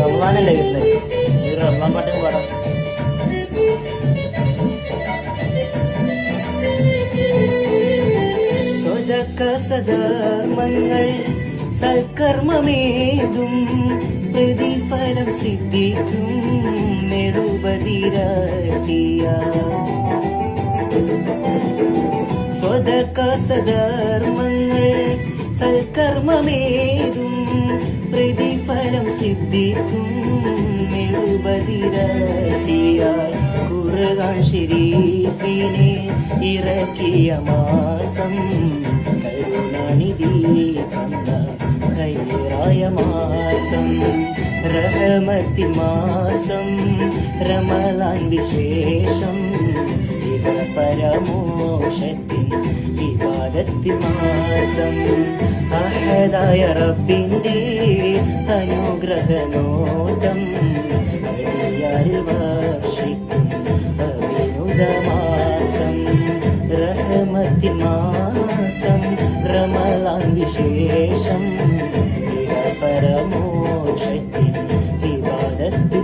റമദാനല്ലേ വരുന്നത്, ഈ റമദാൻ പാട്ടും പാടാം. സദർമങ്ങൾ സൽക്കർമ്മമേതും പ്രതിഫലം സിദ്ധിക്കും നെടുപതിരട്ടിയ സദർമങ്ങൾ സൽക്കർമ്മമേതും പ്രതിഫലം സിദ്ധിക്കും നെടുപതിരട്ടിയ ഖുർആൻ ശരീഫിനെ ഇറക്കിയ മാസം കരുണാനിധി തന്ന ഖൈറായ മാസം റഹ്മത്തിൻ മാസം റമളാൻ വിശേഷം ഇഹ പരമോക്ഷത്തിൻ ഇബാദത്തിൻ മാസം അഹദായ റബ്ബിന്റെ അനുഗ്രഹനോട്ടം അടിയാരിൽ വർഷിക്കും അഭിനുദമാസം റഹ്മത്തിൻ മാസം റമളാൻ വിശേഷം ഇഹ പരമോക്ഷത്തിൻ ഇബാദത്തിൻ